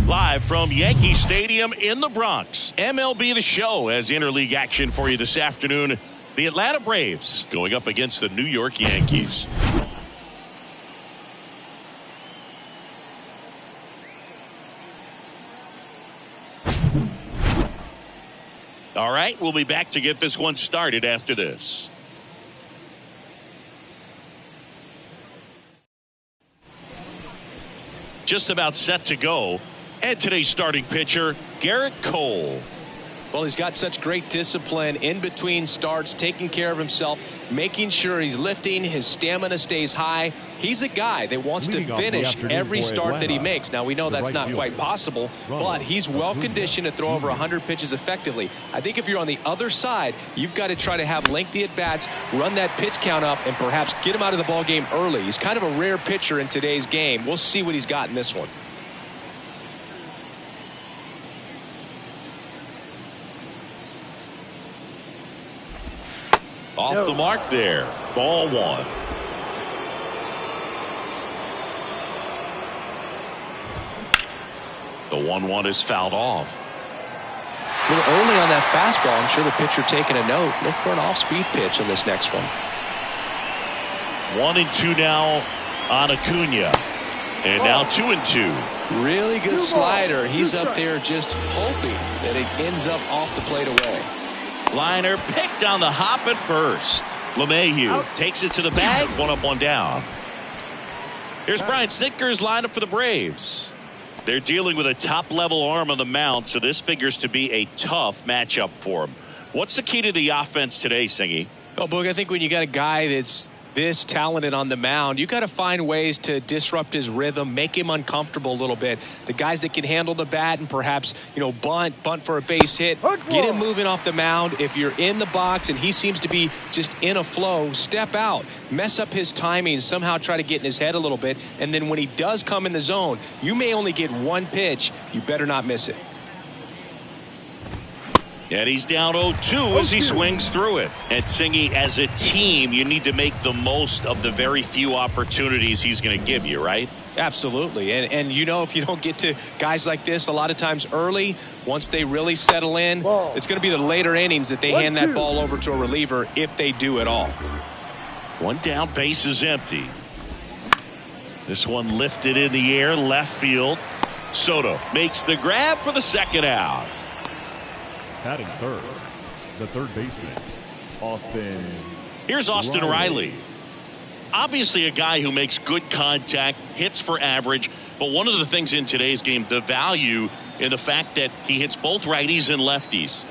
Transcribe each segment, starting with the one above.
Live from Yankee Stadium in the Bronx, MLB The Show has interleague action for you this afternoon. The Atlanta Braves going up against the New York Yankees. All right, we'll be back to get this one started after this. Just about set to go. And today's starting pitcher, Garrett Cole. Well, he's got such great discipline in between starts, taking care of himself, making sure he's lifting, his stamina stays high. He's a guy that wants to finish every start that he makes. Now, we know that's not quite possible, but he's well-conditioned to throw over 100 pitches effectively. I think if you're on the other side, you've got to try to have lengthy at-bats, run that pitch count up, and perhaps get him out of the ballgame early. He's kind of a rare pitcher in today's game. We'll see what he's got in this one. Off the mark there. Ball one. The 1-1 is fouled off. A little early on that fastball. I'm sure the pitcher taking a note. Look for an off-speed pitch on this next one. 1-2 now on Acuna. And now 2-2. Really good slider. He's up there just hoping that it ends up off the plate away. Liner picked on the hop at first. LeMahieu takes it to the bag. 1 up, 1 down. Here's Brian Snitker's lineup for the Braves. They're dealing with a top-level arm on the mound, so this figures to be a tough matchup for him. What's the key to the offense today, Singy? Oh, Boog, I think when you got a guy that's this talented on the mound, you got to find ways to disrupt his rhythm, make him uncomfortable a little bit. The guys that can handle the bat and perhaps, bunt for a base hit, get him moving off the mound. If you're in the box and he seems to be just in a flow, step out, mess up his timing, somehow try to get in his head a little bit. And then when he does come in the zone, you may only get one pitch. You better not miss it. And he's down 0-2 as he swings through it. And Singy, as a team, you need to make the most of the very few opportunities he's going to give you, right? Absolutely. And if you don't get to guys like this a lot of times early, once they really settle in, it's going to be the later innings that they hand that ball over to a reliever if they do at all. 1 down, base is empty. This one lifted in the air, left field. Soto makes the grab for the second out. Batting third, the third baseman, Austin. Here's Austin Riley. Obviously a guy who makes good contact, hits for average, but one of the things in today's game, the value in the fact that he hits both righties and lefties.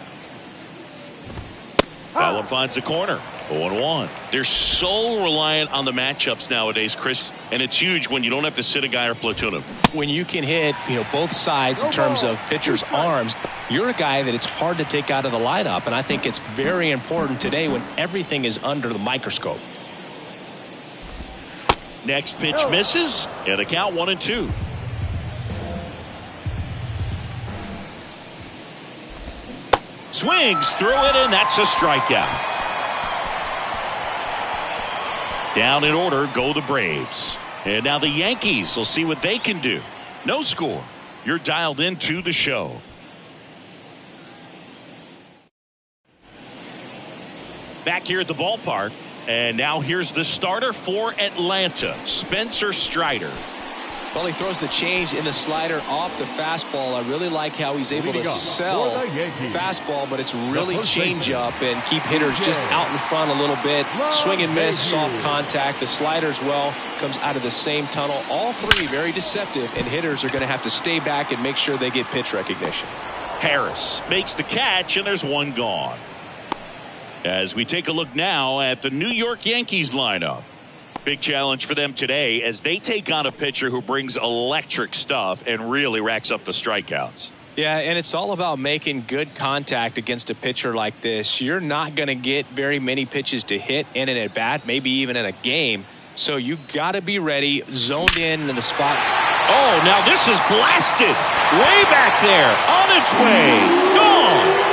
That one finds the corner. 0-1. They're so reliant on the matchups nowadays, Chris, and it's huge when you don't have to sit a guy or platoon him. When you can hit, both sides in terms of pitchers' arms, you're a guy that it's hard to take out of the lineup, and I think it's very important today when everything is under the microscope. Next pitch misses, and the count 1-2. Swings through it, and that's a strikeout. Down in order go the Braves. And now the Yankees will see what they can do. No score. You're dialed into the show. Back here at the ballpark. And now here's the starter for Atlanta, Spencer Strider. Well, he throws the change in the slider off the fastball. I really like how he's able to sell fastball, but it's really change up and keep hitters just out in front a little bit. Swing and miss, soft contact. The slider as well comes out of the same tunnel. All three very deceptive, and hitters are going to have to stay back and make sure they get pitch recognition. Harris makes the catch, and there's one gone. As we take a look now at the New York Yankees lineup. Big challenge for them today as they take on a pitcher who brings electric stuff and really racks up the strikeouts. Yeah, and it's all about making good contact against a pitcher like this. You're not going to get very many pitches to hit in an at-bat, maybe even in a game. So you got to be ready, zoned in the spot. Oh, now this is blasted. Way back there, on its way, gone.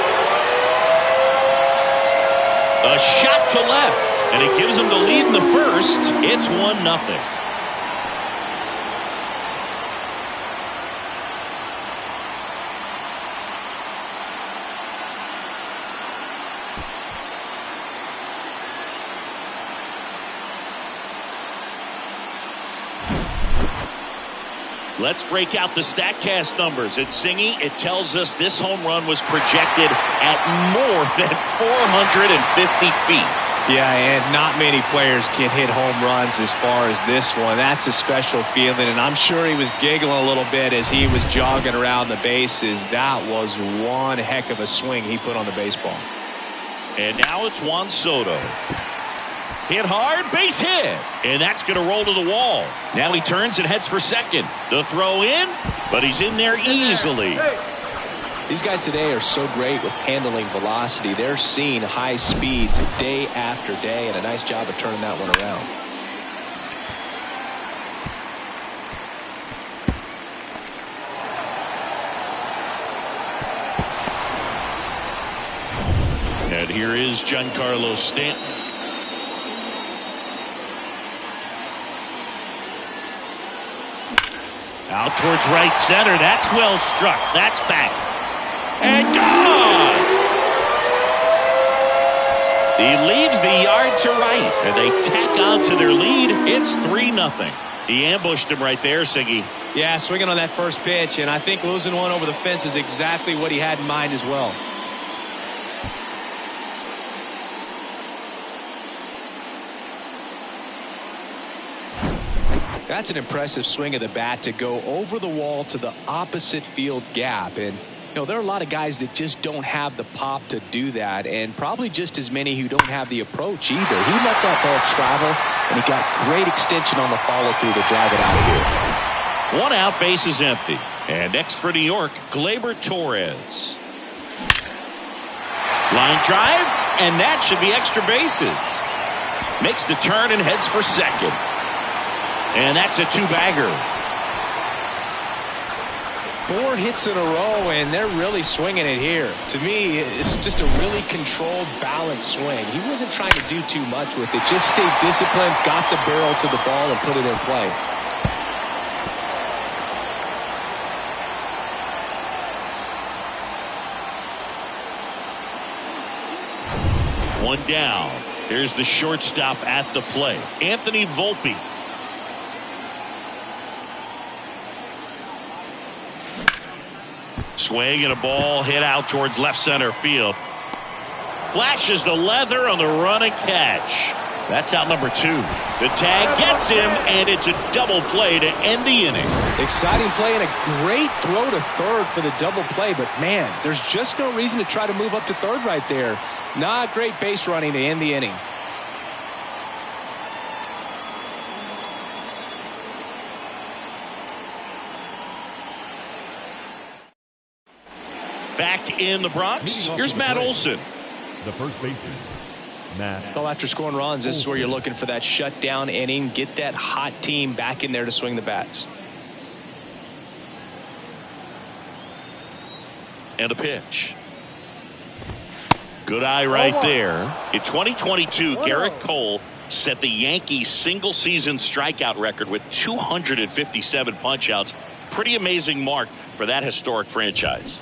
A shot to left. And it gives them the lead in the first. It's 1-0. Let's break out the StatCast numbers. It's Singy. It tells us this home run was projected at more than 450 feet. Yeah, and not many players can hit home runs as far as this one. That's a special feeling, and I'm sure he was giggling a little bit as he was jogging around the bases. That was one heck of a swing he put on the baseball. And now it's Juan Soto. Hit hard, base hit. And that's going to roll to the wall. Now he turns and heads for second. The throw in, but he's in there easily. These guys today are so great with handling velocity. They're seeing high speeds day after day, and a nice job of turning that one around. And here is Giancarlo Stanton. Out towards right center. That's well struck. That's back. And gone! He leaves the yard to right. And they tack on to their lead. It's 3-0. He ambushed him right there, Siggy. Yeah, swinging on that first pitch. And I think losing one over the fence is exactly what he had in mind as well. That's an impressive swing of the bat to go over the wall to the opposite field gap. And, you know, there are a lot of guys that just don't have the pop to do that, and probably just as many who don't have the approach either. He let that ball travel, and he got great extension on the follow-through to drive it out of here. One out, base is empty. And next for New York, Gleyber Torres. Line drive, and that should be extra bases. Makes the turn and heads for second. And that's a two-bagger. 4 hits in a row, and they're really swinging it here. To me, it's just a really controlled, balanced swing. He wasn't trying to do too much with it. Just stayed disciplined, got the barrel to the ball, and put it in play. One down. Here's the shortstop at the plate, Anthony Volpe. Swing and a ball hit out towards left center field. Flashes the leather on the run and catch. That's out number 2. The tag gets him, and it's a double play to end the inning. Exciting play and a great throw to third for the double play, but man, there's just no reason to try to move up to third right there. Not great base running to end the inning. Back in the Bronx, here's Matt Olson. The first baseman, Matt. Well, after scoring runs, this is where you're looking for that shutdown inning. Get that hot team back in there to swing the bats. And a pitch. Good eye right there. In 2022, Garrett Cole set the Yankees single-season strikeout record with 257 punch-outs. Pretty amazing mark for that historic franchise.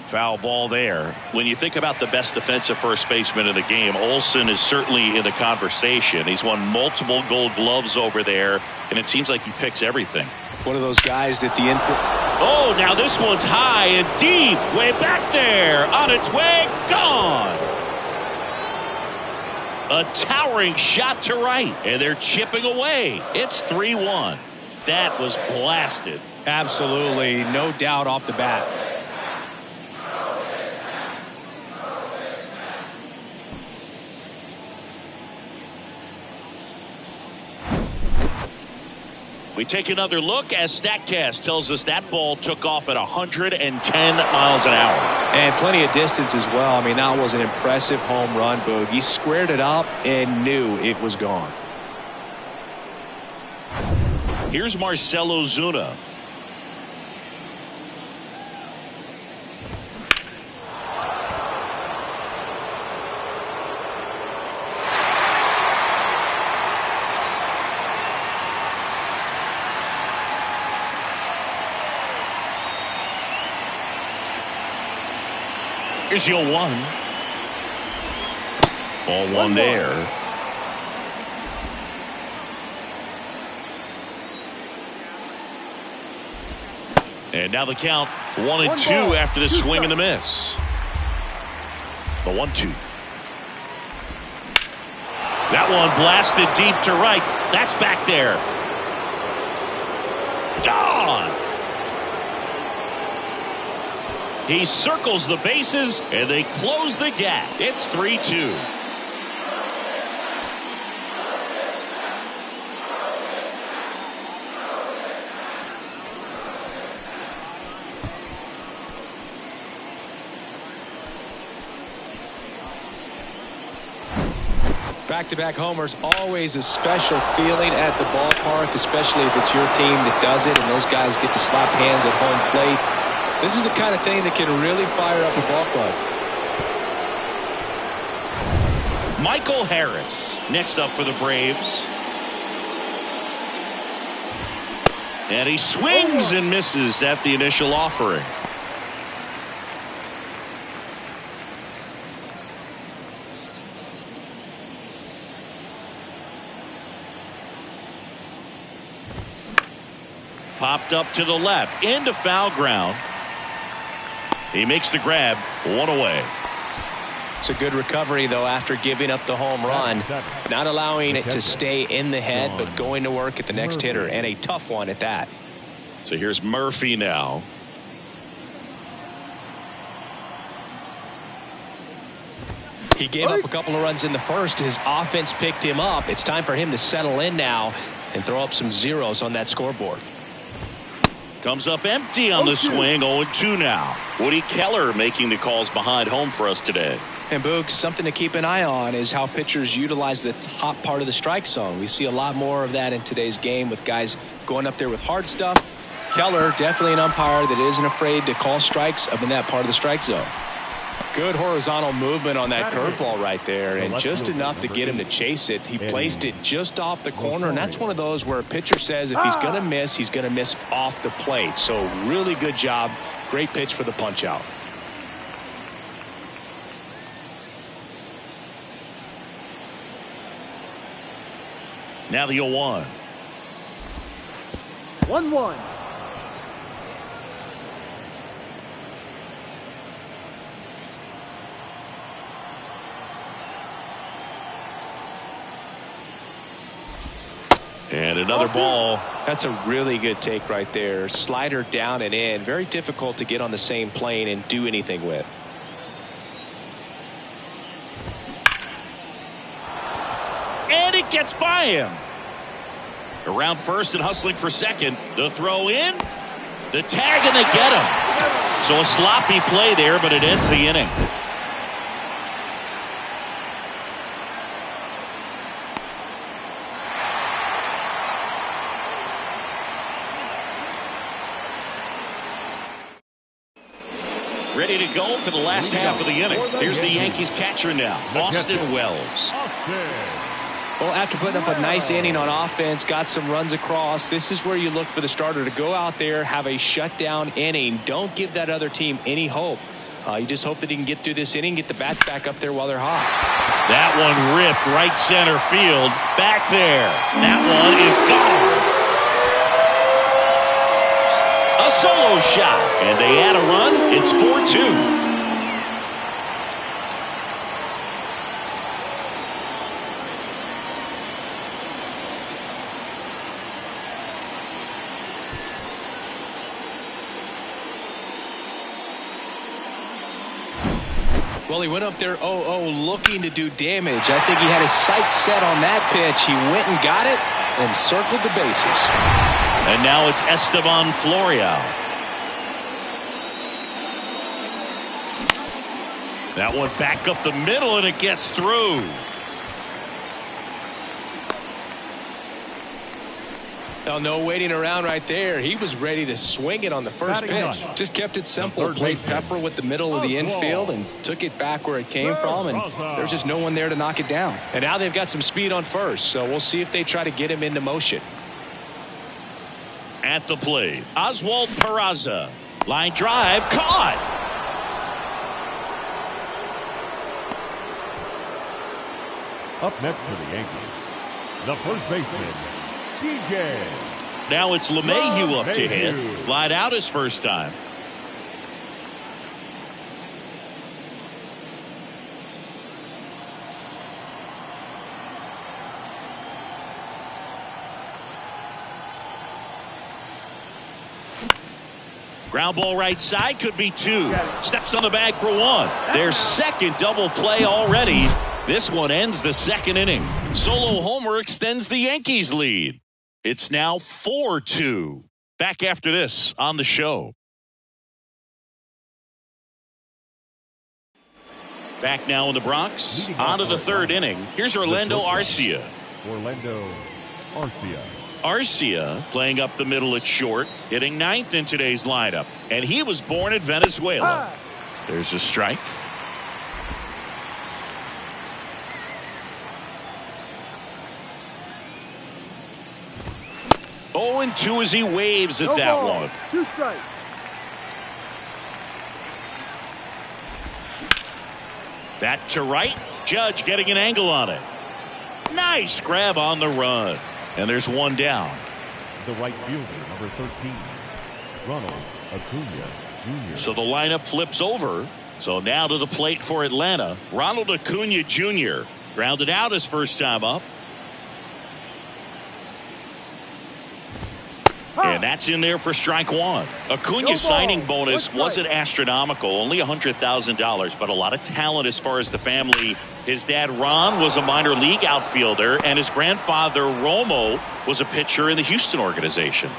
Foul ball there. When you think about the best defensive first baseman in the game, Olson is certainly in the conversation. He's won multiple Gold Gloves over there, and it seems like he picks everything. One of those guys that the input. Oh, now this one's high and deep, way back there, on its way, gone. A towering shot to right, and they're chipping away. It's 3-1. That was blasted. Absolutely, no doubt off the bat. We take another look as StatCast tells us that ball took off at 110 miles an hour. And plenty of distance as well. I mean, that was an impressive home run, Boog. He squared it up and knew it was gone. Here's Marcell Ozuna. Here's your 1. Ball 1 there. And now the count 1-2 after the swing and the miss. The 1-2. That one blasted deep to right. That's back there. Gone. He circles the bases and they close the gap. It's 3-2. Back-to-back homers, always a special feeling at the ballpark, especially if it's your team that does it and those guys get to slap hands at home plate. This is the kind of thing that can really fire up a ball club. Michael Harris next up for the Braves. And he swings and misses at the initial offering. Popped up to the left into foul ground. He makes the grab, 1 away. It's a good recovery, though, after giving up the home run. Not allowing it to stay in the head, but going to work at the next hitter, and a tough one at that. So here's Murphy now. He gave up a couple of runs in the first. His offense picked him up. It's time for him to settle in now and throw up some zeros on that scoreboard. Comes up empty on the swing, 0-2 now. Woody Keller making the calls behind home for us today. And Boog, something to keep an eye on is how pitchers utilize the top part of the strike zone. We see a lot more of that in today's game with guys going up there with hard stuff. Keller, definitely an umpire that isn't afraid to call strikes up in that part of the strike zone. Good horizontal movement on that curveball right there, and just enough to get him to chase it. He placed it just off the corner, and that's one of those where a pitcher says if he's going to miss, he's going to miss off the plate. So really good job. Great pitch for the punch out. Now the 0-1. 1-1. And another ball. That's a really good take right there. Slider down and in. Very difficult to get on the same plane and do anything with. And it gets by him. Around first and hustling for second. The throw in. The tag, and they get him. So a sloppy play there, but it ends the inning. Ready to go for the last half of the inning. Here's the Yankees catcher now, Austin Wells. Well, after putting up a nice inning on offense, got some runs across, this is where you look for the starter to go out there, have a shutdown inning. Don't give that other team any hope. You just hope that he can get through this inning, get the bats back up there while they're hot. That one ripped right center field. Back there. That one is gone. A solo shot, and they add a run. It's 4-2. Well, he went up there 0-0 looking to do damage. I think he had his sights set on that pitch. He went and got it and circled the bases. And now it's Esteban Florial. That one back up the middle, and it gets through. Now, no waiting around right there. He was ready to swing it on the first pitch. Just kept it simple. Played pepper with the middle of the infield and took it back where it came from, and there's just no one there to knock it down. And now they've got some speed on first, so we'll see if they try to get him into motion. At the plate, Oswald Peraza. Line drive, caught. Up next for the Yankees, the first baseman, DJ. Now it's LeMahieu up to hit. Flied out his first time. Ground ball right side, could be two. Steps on the bag for one. Their second double play already. This one ends the second inning. Solo homer extends the Yankees lead. It's now 4-2. Back after this on the show. Back now in the Bronx. On to the third inning. Here's Orlando Arcia. Arcia playing up the middle at short, hitting ninth in today's lineup. And he was born in Venezuela. There's a strike. Oh, and 2 as he waves at that one. 2 strikes. That to right. Judge getting an angle on it. Nice grab on the run. And there's one down. The right fielder, number 13, Ronald Acuna Jr. So the lineup flips over. So now to the plate for Atlanta. Ronald Acuna Jr. grounded out his first time up. And that's in there for strike one. Acuna's signing bonus wasn't astronomical, only $100,000, but a lot of talent as far as the family. His dad, Ron, was a minor league outfielder, and his grandfather, Romo, was a pitcher in the Houston organization.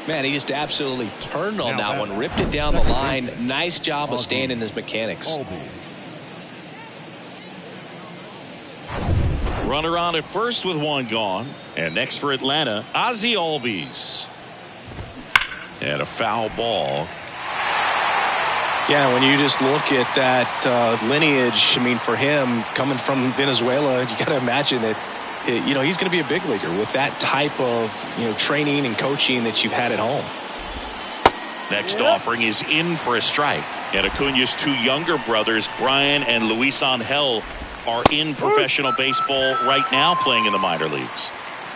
Man, he just absolutely turned on that one, ripped it down the line. Nice job of staying in his mechanics. Runner on at first with one gone. And next for Atlanta, Ozzie Albies. And a foul ball. Yeah, when you just look at that lineage, I mean, for him, coming from Venezuela, you got to imagine that, he's going to be a big leaguer with that type of, training and coaching that you've had at home. Next offering is in for a strike. And Acuna's 2 younger brothers, Brian and Luis Angel, are in professional baseball right now playing in the minor leagues.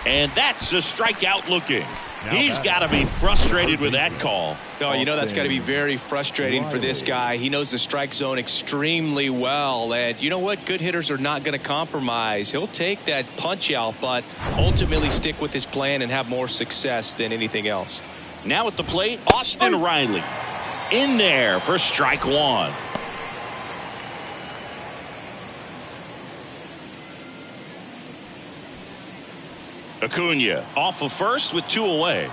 And that's a strikeout looking. He's got to be frustrated with that call. Oh, that's got to be very frustrating for this guy. He knows the strike zone extremely well. And you know what? Good hitters are not going to compromise. He'll take that punch out, but ultimately stick with his plan and have more success than anything else. Now at the plate, Austin Riley. In there for strike one. Acuna off of first with 2 away.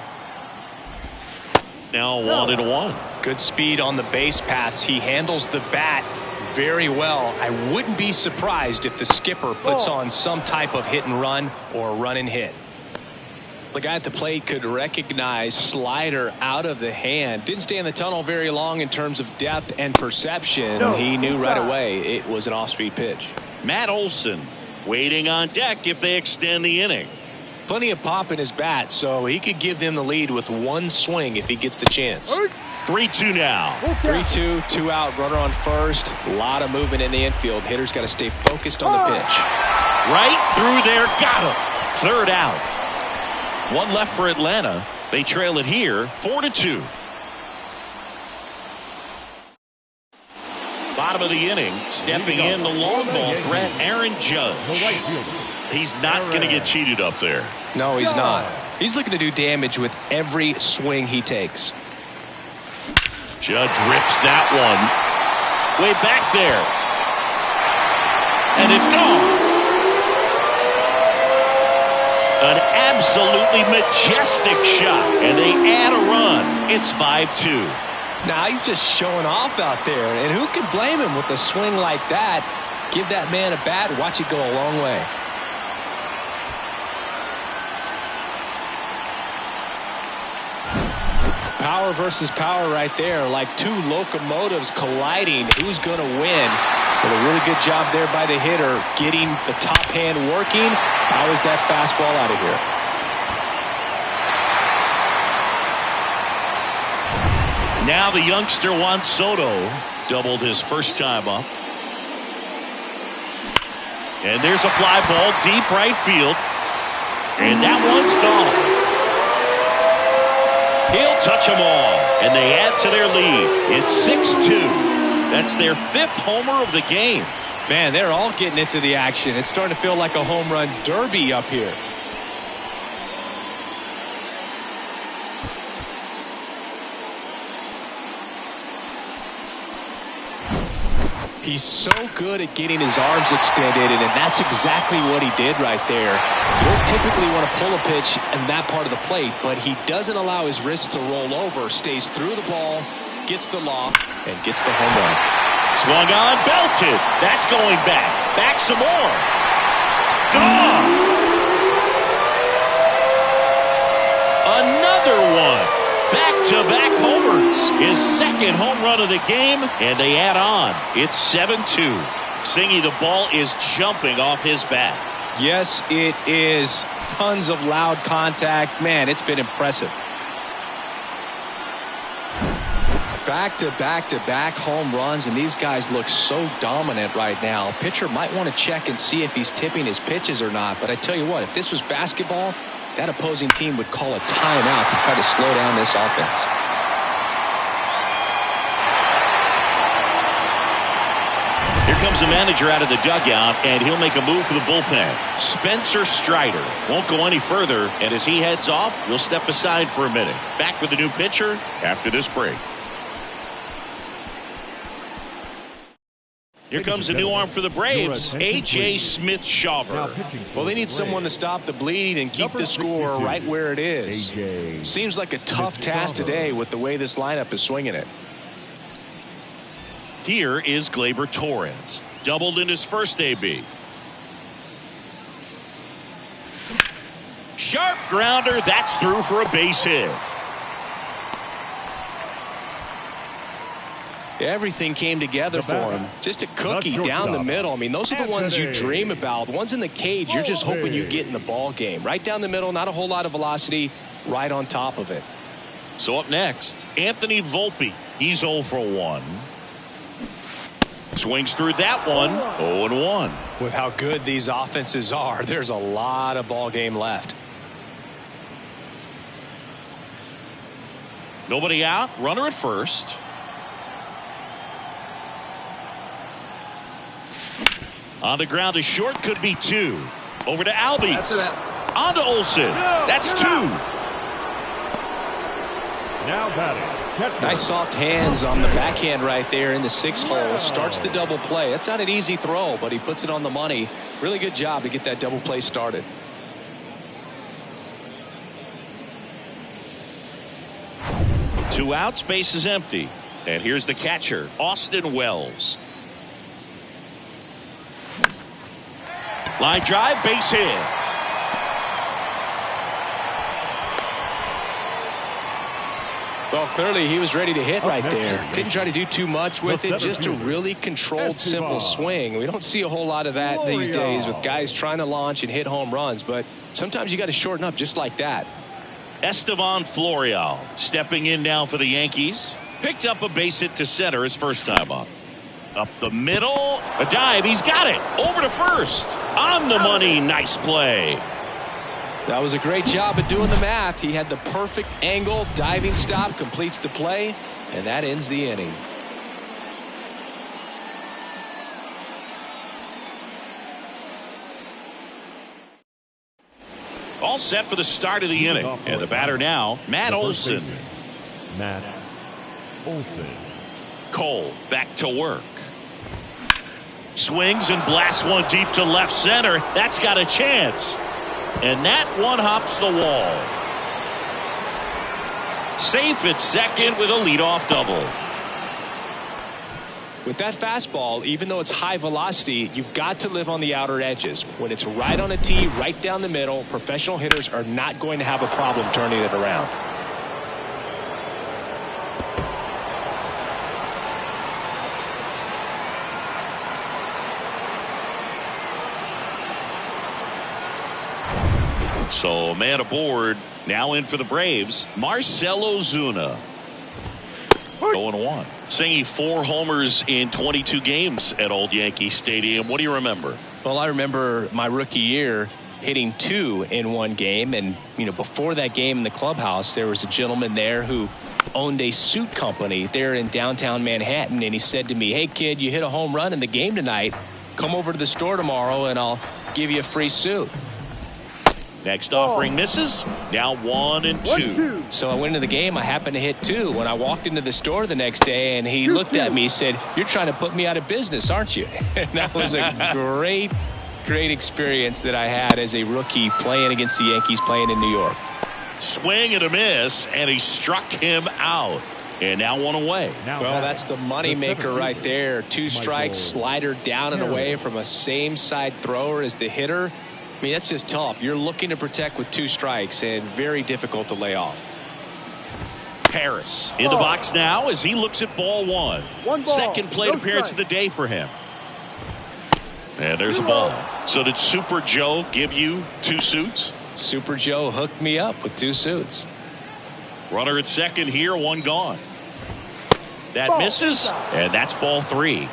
Now 1-1. Good speed on the base pass. He handles the bat very well. I wouldn't be surprised if the skipper puts on some type of hit and run or run and hit. The guy at the plate could recognize slider out of the hand. Didn't stay in the tunnel very long in terms of depth and perception. He knew right away it was an off-speed pitch. Matt Olson waiting on deck if they extend the inning. Plenty of pop in his bat, so he could give them the lead with 1 swing if he gets the chance. 3-2 now. 3-2, 2 out, runner on first. A lot of movement in the infield. Hitters got to stay focused on the pitch. Right through there, got him. 3rd out. 1 left for Atlanta. They trail it here, 4-2. Bottom of the inning, stepping in the long ball threat, Aaron Judge. He's not going to get cheated up there. No, he's not. He's looking to do damage with every swing he takes. Judge rips that one way back there. And it's gone. An absolutely majestic shot. And they add a run. It's 5-2. Now he's just showing off out there. And who can blame him with a swing like that? Give that man a bat, watch it go a long way. Power versus power right there, like 2 locomotives colliding. Who's going to win? But a really good job there by the hitter, getting the top hand working. Powers that fastball out of here. Now the youngster Juan Soto doubled his first time up. And there's a fly ball deep right field. And that one's gone. He'll touch them all. And they add to their lead. It's 6-2. That's their 5th homer of the game. Man, they're all getting into the action. It's starting to feel like a home run derby up here. He's so good at getting his arms extended, and that's exactly what he did right there. You don't typically want to pull a pitch in that part of the plate, but he doesn't allow his wrists to roll over, stays through the ball, gets the loft, and gets the home run. Swung on, belted. That's going back. Back some more. Gone. Another one. Back-to-back homers. His 2nd home run of the game, and they add on. It's 7-2. Singy, the ball is jumping off his bat. Yes, it is. Tons of loud contact. Man, it's been impressive. Back-to-back-to-back home runs, and these guys look so dominant right now. Pitcher might want to check and see if he's tipping his pitches or not, but I tell you what, if this was basketball, that opposing team would call a timeout to try to slow down this offense. Here comes the manager out of the dugout, and he'll make a move for the bullpen. Spencer Strider won't go any further, and as he heads off, we'll step aside for a minute. Back with the new pitcher after this break. Here comes a new arm for the Braves, A.J. Smith-Shawver. Well, they need someone to stop the bleed and keep the score right where it is. Seems like a tough task today with the way this lineup is swinging it. Here is Gleyber Torres. Doubled in his first AB. Sharp grounder. That's through for a base hit. Everything came together for him. Just a cookie down the middle. I mean, those are the ones you dream about. Ones in the cage, you're just hoping you get in the ball game. Right down the middle, not a whole lot of velocity, right on top of it. So up next, Anthony Volpe. He's 0 for 1. Swings through that one, 0-1. With how good these offenses are, there's a lot of ball game left. Nobody out, runner at first. On the ground to short, could be 2. Over to Albies. On to Olsen. That's 2. Now batting. Nice soft hands on the backhand right there in the 6th hole. Starts the double play. That's not an easy throw, but he puts it on the money. Really good job to get that double play started. Two outs, base is empty. And here's the catcher, Austin Wells. Line drive, base hit. Well, clearly he was ready to hit right there. Didn't try to do too much with it. Just a really controlled, simple swing. We don't see a whole lot of that these days with guys trying to launch and hit home runs. But sometimes you got to shorten up just like that. Estevan Florial stepping in now for the Yankees. Picked up a base hit to center his first time up. Up the middle. A dive. He's got it. Over to first. On the money. Nice play. That was a great job at doing the math. He had the perfect angle. Diving stop completes the play, and that ends the inning. All set for the start of the inning. And the batter now, Matt Olson. Matt Olson. Cole back to work. Swings and blasts one deep to left center. That's got a chance. And that one hops the wall. Safe at second with a leadoff double. With that fastball, even though it's high velocity, you've got to live on the outer edges. When it's right on a tee, right down the middle, professional hitters are not going to have a problem turning it around. So man aboard, now in for the Braves, Marcell Ozuna. 0-1. Singing 4 homers in 22 games at Old Yankee Stadium. What do you remember? Well, I remember my rookie year hitting 2 in one game. And, before that game in the clubhouse, there was a gentleman there who owned a suit company there in downtown Manhattan. And he said to me, "Hey, kid, you hit a home run in the game tonight. Come over to the store tomorrow and I'll give you a free suit." Next offering misses. Now 1-2. So I went into the game. I happened to hit 2. When I walked into the store the next day, and he looked at me, he said, "You're trying to put me out of business, aren't you?" And that was a great experience that I had as a rookie playing against the Yankees, playing in New York. Swing and a miss, and he struck him out. And now 1 away. Well, that's the money maker right there. 2 strikes, slider down and away from a same side thrower as the hitter. I mean, that's just tough. You're looking to protect with 2 strikes, and very difficult to lay off. Harris in the box now as he looks at ball 1. Second plate appearance of the day for him. And there's a ball. So did Super Joe give you 2 suits? Super Joe hooked me up with 2 suits. Runner at second here, 1 gone. That misses, and that's ball 3.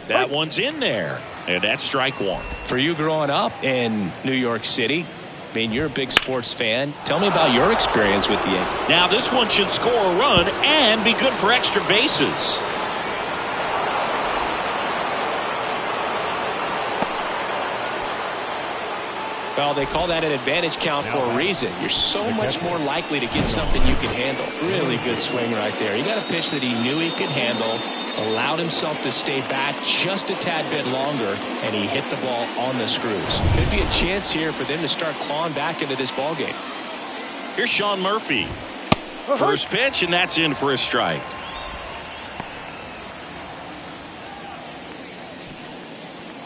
That one's in there, and that's strike 1. For you growing up in New York City, I mean, you're a big sports fan. Tell me about your experience with the Yankees. Now this one should score a run and be good for extra bases. Well, they call that an advantage count for a reason. You're so much more likely to get something you can handle. Really good swing right there. He got a pitch that he knew he could handle, allowed himself to stay back just a tad bit longer, and he hit the ball on the screws. Could be a chance here for them to start clawing back into this ballgame. Here's Sean Murphy. First pitch, and that's in for a strike.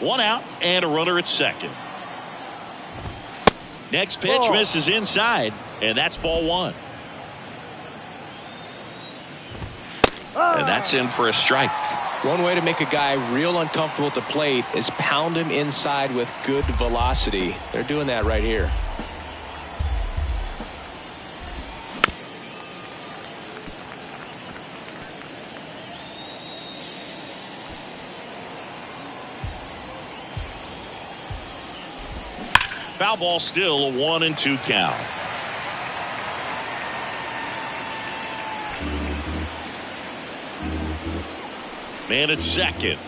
One out and a runner at second. Next pitch misses inside, and that's ball 1. And that's in for a strike. One way to make a guy real uncomfortable at the plate is pound him inside with good velocity. They're doing that right here. Foul ball, still a 1-2 count. Man at second.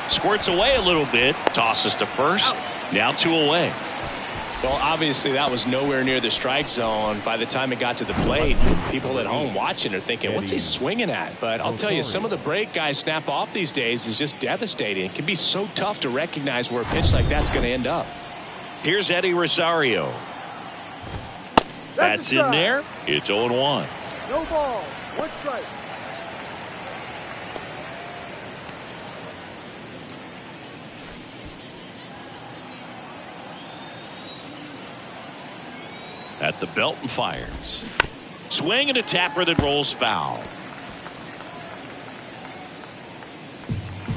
Squirts away a little bit. Tosses to first. Now 2 away. Well, obviously that was nowhere near the strike zone. By the time it got to the plate, people at home watching are thinking, what's he swinging at? But I'll tell you, some of the break guys snap off these days is just devastating. It can be so tough to recognize where a pitch like that's going to end up. Here's Eddie Rosario. That's in there. It's 0-1. No ball. 1 strike. At the belt and fires. Swing and a tapper that rolls foul.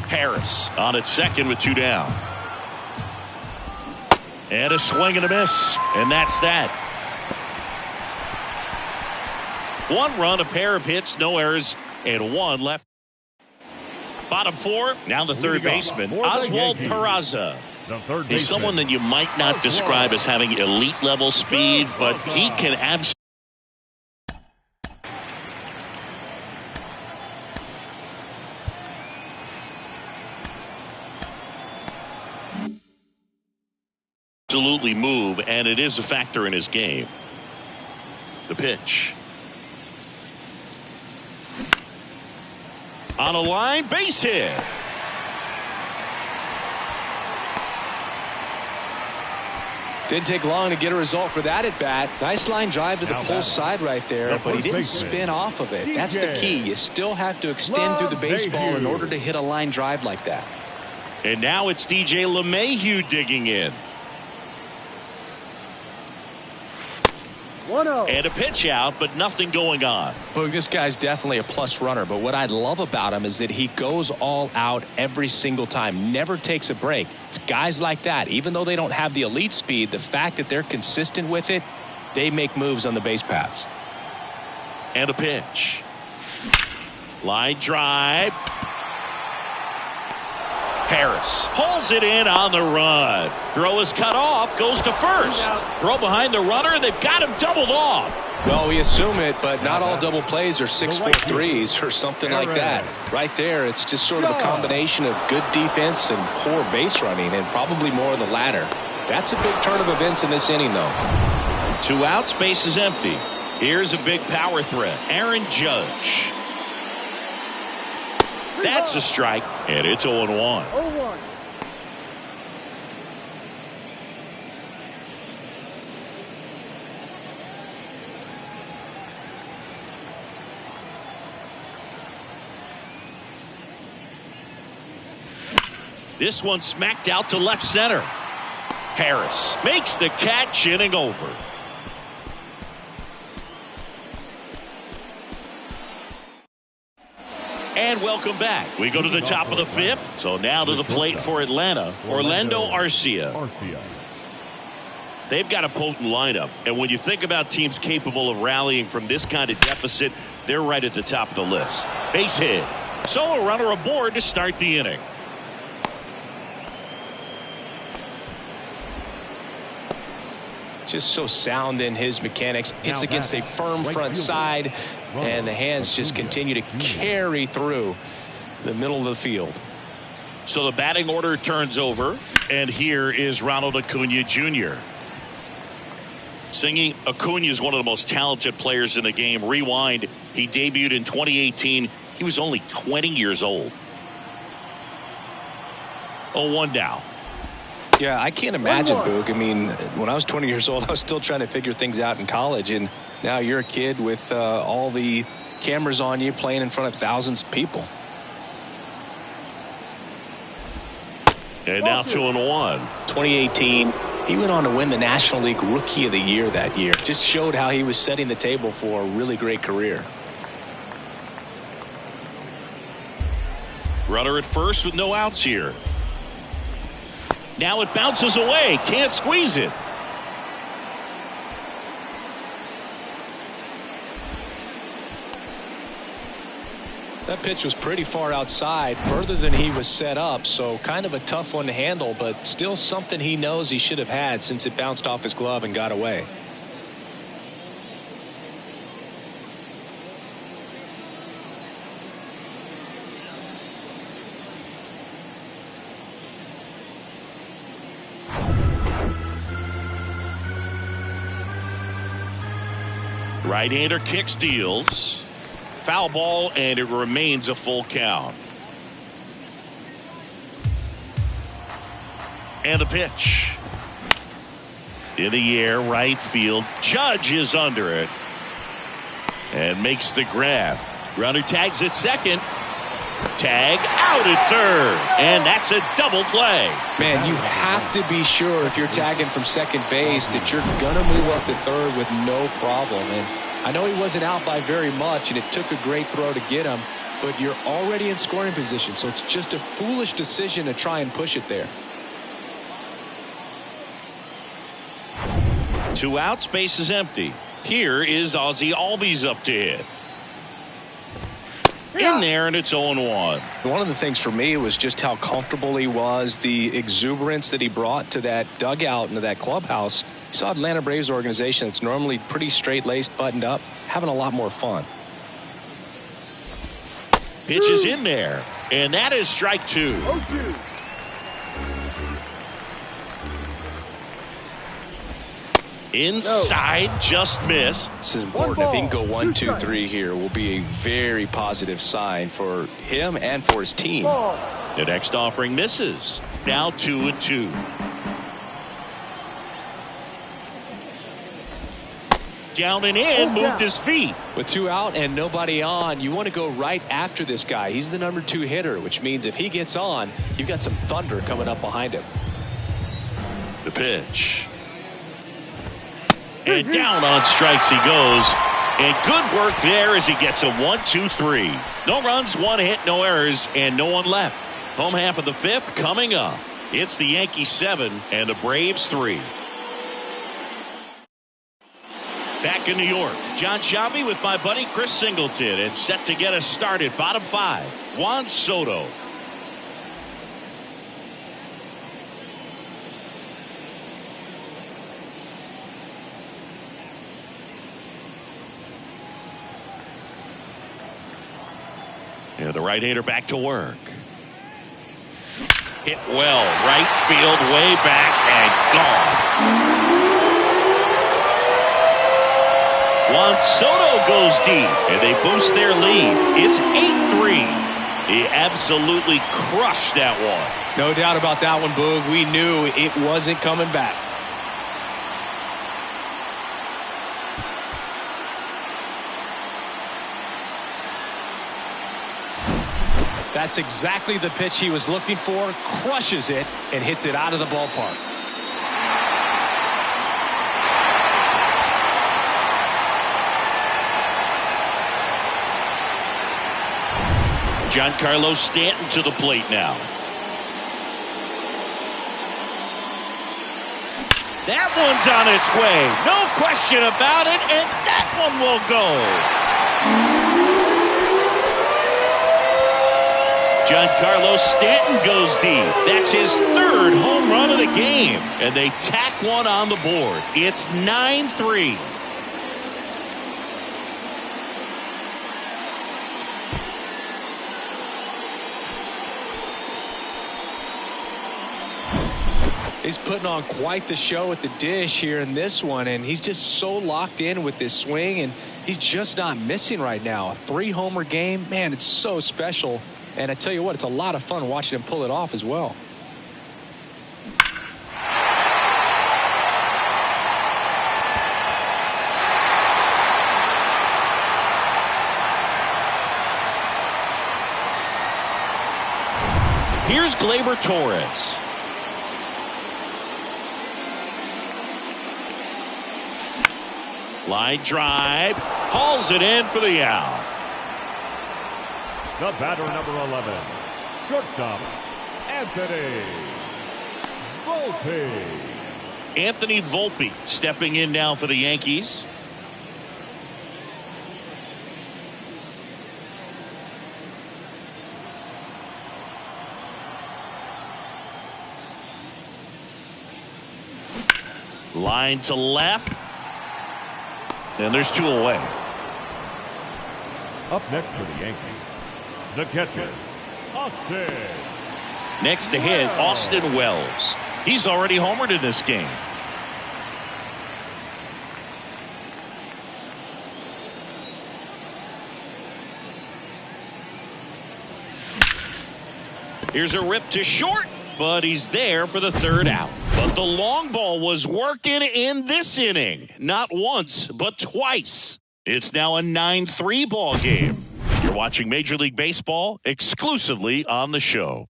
Harris on at second with 2 down. And a swing and a miss. And that's that. 1 run, a pair of hits, no errors, and 1 left. Bottom 4, now the third baseman, Oswald Peraza. He's someone that you might not describe as having elite level speed, but he can absolutely move, and it is a factor in his game. The pitch. On a line, base hit. Didn't take long to get a result for that at bat. Nice line drive to the pole side right there, but he didn't spin off of it. That's the key. You still have to extend through the baseball in order to hit a line drive like that. And now it's DJ LeMahieu digging in. 1-0. And a pitch out, but nothing going on. Well, this guy's definitely a plus runner, but what I love about him is that he goes all out every single time, never takes a break. It's guys like that, even though they don't have the elite speed, the fact that they're consistent with it, they make moves on the base paths. And a pitch. Line drive. Harris pulls it in on the run. Throw is cut off, goes to first. Throw behind the runner, they've got him doubled off. Well, we assume it, but not all double plays are 6-4 threes or something like that. Right there, it's just sort of a combination of good defense and poor base running, and probably more of the latter. That's a big turn of events in this inning, though. 2 outs, base is empty. Here's a big power threat. Aaron Judge. That's a strike, and it's 0-1. 0-1. This one smacked out to left center. Harris makes the catch, inning over. And welcome back. We go to the top of the 5th. So now to the plate for Atlanta, Orlando Arcia. They've got a potent lineup. And when you think about teams capable of rallying from this kind of deficit, they're right at the top of the list. Base hit. So a runner aboard to start the inning. Just so sound in his mechanics. Hits against a firm front side, and the hands just continue to carry through the middle of the field. So the batting order turns over, and here is Ronald Acuna Jr. Singing Acuna is one of the most talented players in the game. Rewind, he debuted in 2018. He was only 20 years old. 0-1 now. Yeah, I can't imagine, Boog. I mean, when I was 20 years old, I was still trying to figure things out in college, and now you're a kid with all the cameras on you, playing in front of thousands of people. And now 2-1. 2018, he went on to win the National League Rookie of the Year that year. Just showed how he was setting the table for a really great career. Runner at first with no outs here. Now it bounces away. Can't squeeze it. That pitch was pretty far outside, further than he was set up, so kind of a tough one to handle, but still something he knows he should have had since it bounced off his glove and got away. Right-hander kick steals. Foul ball, and it remains a full count. And the pitch. In the air, right field. Judge is under it. And makes the grab. Runner tags at second. Tag out at third. And that's a double play. Man, you have to be sure if you're tagging from second base that you're going to move up to third with no problem. And I know he wasn't out by very much, and it took a great throw to get him, but you're already in scoring position, so it's just a foolish decision to try and push it there. 2 outs, base is empty. Here is Ozzie Albies up to hit. In there, and it's 0-1. One of the things for me was just how comfortable he was, the exuberance that he brought to that dugout and to that clubhouse. You saw Atlanta Braves organization that's normally pretty straight-laced, buttoned up, having a lot more fun. Pitch is in there, and that is strike 2. 0-2. Inside, just missed. This is important. If he can go 1, 2, 3 here, will be a very positive sign for him and for his team. The next offering misses. Now 2-2. Down and in, moved his feet. With 2 out and nobody on, you want to go right after this guy. He's the number 2 hitter, which means if he gets on, you've got some thunder coming up behind him. The pitch. And down on strikes he goes. And good work there as he gets a 1-2-3. No runs, 1 hit, no errors, and no one left. Home half of the 5th coming up. It's the Yankees 7 and the Braves 3. Back in New York, John Sciambi with my buddy Chris Singleton, and set to get us started. Bottom 5, Juan Soto. And the right-hander back to work. Hit well, right field, way back, and gone. Juan Soto goes deep, and they boost their lead. It's 8-3. He absolutely crushed that one. No doubt about that one, Boog. We knew it wasn't coming back. That's exactly the pitch he was looking for. Crushes it and hits it out of the ballpark. Giancarlo Stanton to the plate now. That one's on its way. No question about it, and that one will go. Giancarlo Stanton goes deep. That's his 3rd home run of the game. And they tack one on the board. It's 9-3. He's putting on quite the show at the dish here in this one, and he's just so locked in with this swing, and he's just not missing right now. A 3-homer game, man, it's so special. And I tell you what, it's a lot of fun watching him pull it off as well. Here's Gleyber Torres. Line drive. Hauls it in for the out. The batter, number 11, shortstop, Anthony Volpe. Anthony Volpe stepping in now for the Yankees. Line to left. And there's 2 away. Up next for the Yankees, the catcher, Austin. Next to hit, Austin Wells. He's already homered in this game. Here's a rip to short, but he's there for the 3rd out. But the long ball was working in this inning. Not once, but twice. It's now a 9-3 ball game. You're watching Major League Baseball exclusively on the show.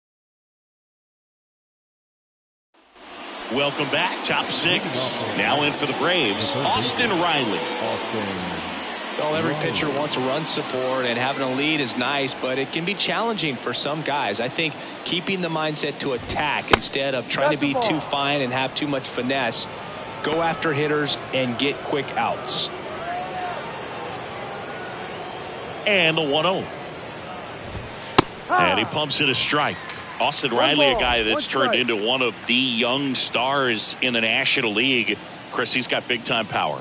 Welcome back. Top 6. Now in for the Braves, Austin Riley. Well, every pitcher wants run support, and having a lead is nice, but it can be challenging for some guys. I think keeping the mindset to attack instead of trying to be too fine and have too much finesse. Go after hitters and get quick outs. And the 1-0. And he pumps it a strike. Austin Riley, a guy that's turned into one of the young stars in the National League. Chris, he's got big-time power.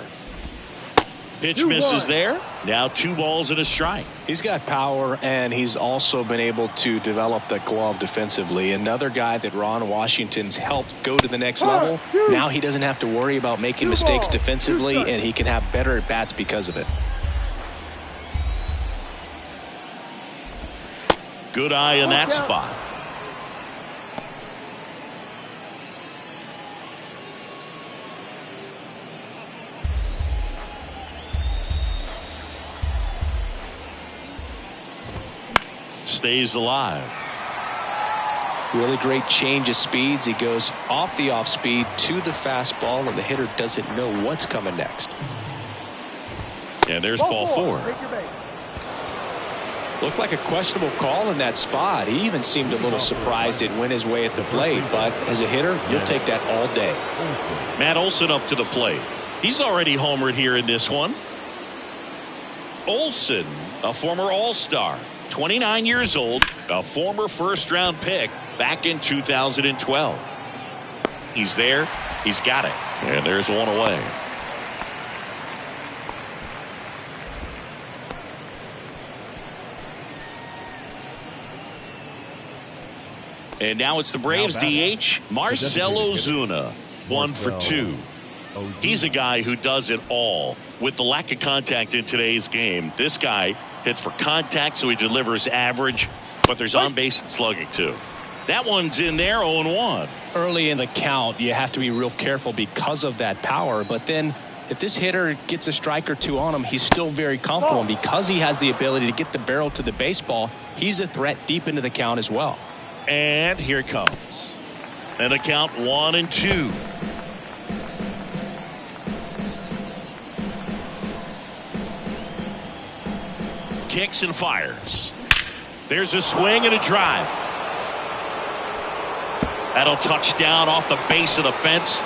Pitch misses there. Now 2 balls and a strike. He's got power, and he's also been able to develop the glove defensively. Another guy that Ron Washington's helped go to the next level. Now he doesn't have to worry about making mistakes defensively, and he can have better at-bats because of it. Good eye in that spot. Stays alive. Really great change of speeds. He goes off the off speed to the fastball, and the hitter doesn't know what's coming next. And there's ball 4. Looked like a questionable call in that spot. He even seemed a little surprised it went his way at the plate, but as a hitter, you'll take that all day. Matt Olson up to the plate. He's already homered here in this one. Olson, a former All-Star, 29 years old, a former first-round pick back in 2012. He's there. He's got it. And there's one away. And now it's the Braves DH, Marcell Ozuna, 1 for 2. He's a guy who does it all. With the lack of contact in today's game, this guy hits for contact, so he delivers average, but there's on base and slugging too. That one's in there, 0-1. Early in the count, you have to be real careful because of that power, but then if this hitter gets a strike or two on him, he's still very comfortable, and because he has the ability to get the barrel to the baseball, he's a threat deep into the count as well. And here it comes. And the count 1-2. Kicks and fires. There's a swing and a drive. That'll touch down off the base of the fence.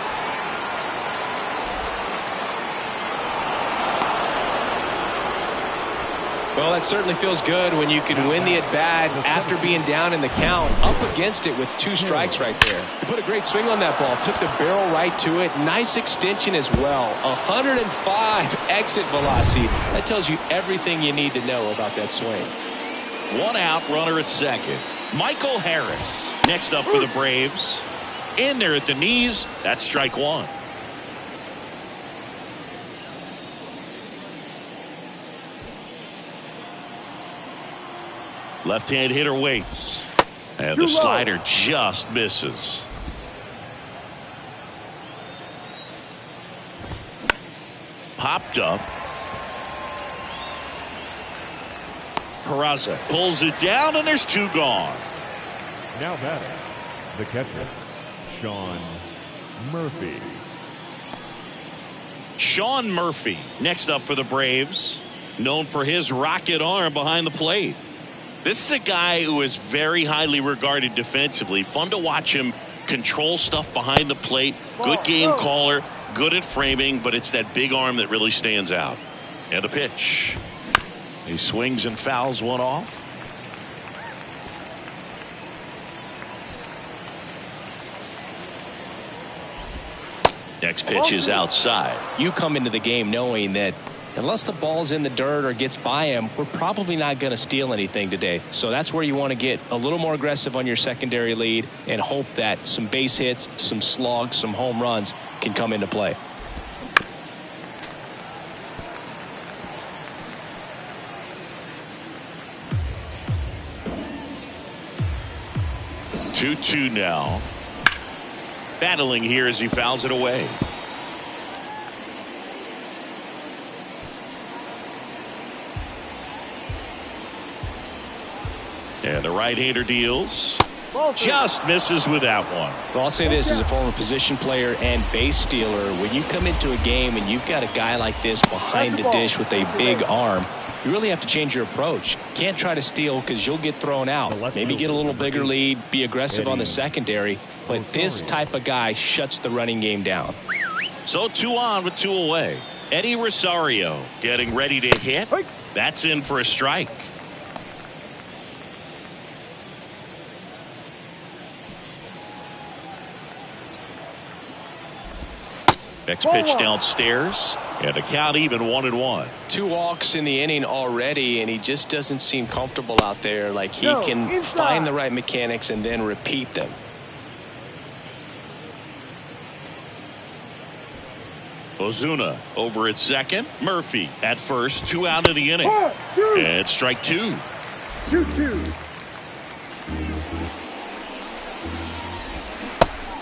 Well, that certainly feels good when you can win the at-bat after being down in the count, up against it with 2 strikes right there. He put a great swing on that ball, took the barrel right to it. Nice extension as well. 105 exit velocity. That tells you everything you need to know about that swing. 1 out, runner at second. Michael Harris next up for the Braves. In there at the knees. That's strike 1. Left-hand hitter waits. And the slider just misses. Popped up. Peraza pulls it down, and there's 2 gone. Now batting, the catcher, Sean Murphy. Sean Murphy next up for the Braves. Known for his rocket arm behind the plate. This is a guy who is very highly regarded defensively. Fun to watch him control stuff behind the plate. Good game caller, good at framing, but it's that big arm that really stands out. And a pitch. He swings and fouls one off. Next pitch is outside. You come into the game knowing that unless the ball's in the dirt or gets by him, we're probably not going to steal anything today. So that's where you want to get a little more aggressive on your secondary lead and hope that some base hits, some slugs, some home runs can come into play. Two now. Battling here as he fouls it away. And the right-hander deals. Just misses with that one. Well, I'll say this as a former position player and base stealer. When you come into a game and you've got a guy like this behind the dish with a big arm, you really have to change your approach. Can't try to steal because you'll get thrown out. Maybe get a little bigger lead, be aggressive on the secondary. But this type of guy shuts the running game down. So 2 on with 2 away. Eddie Rosario getting ready to hit. That's in for a strike. Next pitch downstairs, and the count even 1-1. 2 walks in the inning already, and he just doesn't seem comfortable out there. Like he can find the right mechanics and then repeat them. Ozuna over at second. Murphy at first. 2 out of the inning. And strike 2. 2-2.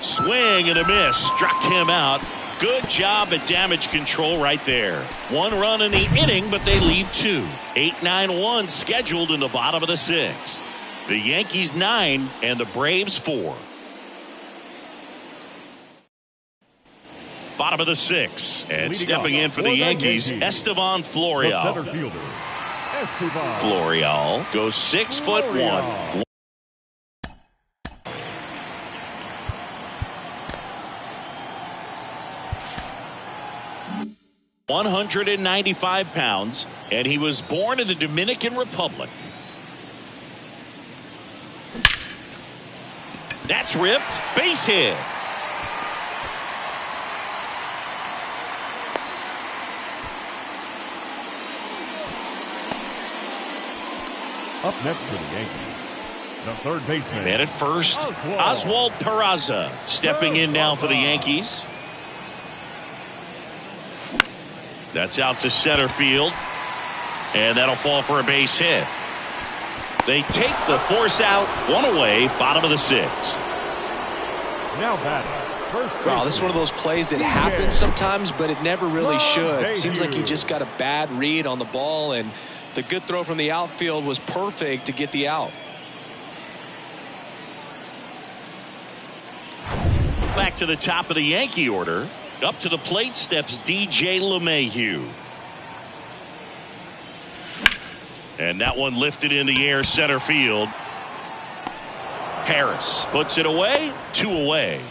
Swing and a miss. Struck him out. Good job at damage control right there. 1 run in the inning, but they leave 2. 8-9-1 scheduled in the bottom of the 6th. The Yankees 9 and the Braves 4. Bottom of the 6th, and stepping in for the Yankees, Esteban Florial. The center fielder, Esteban. Florial goes 6'1". 195 pounds, and he was born in the Dominican Republic. That's ripped. Base hit. Up next for the Yankees, the third baseman. And at first, Oswald Peraza stepping in now for the Yankees. That's out to center field, and that'll fall for a base hit. They take the force out, one away, bottom of the 6th. Now batting, first baseman. Wow, this is one of those plays that happens sometimes, but it never really should. It seems like he just got a bad read on the ball, and the good throw from the outfield was perfect to get the out. Back to the top of the Yankee order. Up to the plate steps DJ LeMahieu. And that one lifted in the air center field. Harris puts it away, 2 away.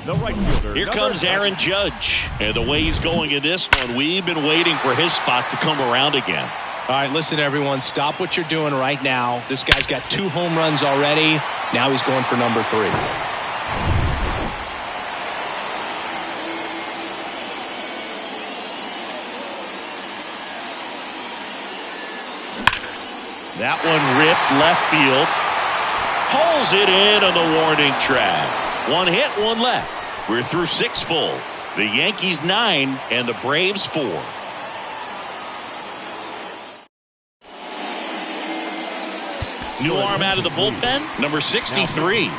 The right fielder. Here comes Aaron Judge. And the way he's going in this one, we've been waiting for his spot to come around again. All right, listen, everyone. Stop what you're doing right now. This guy's got 2 home runs already. Now he's going for number 3. That one ripped left field. Hauls it in on the warning track. 1 hit, 1 left. We're through 6 full. The Yankees 9 and the Braves 4. New arm out of the bullpen, number 63.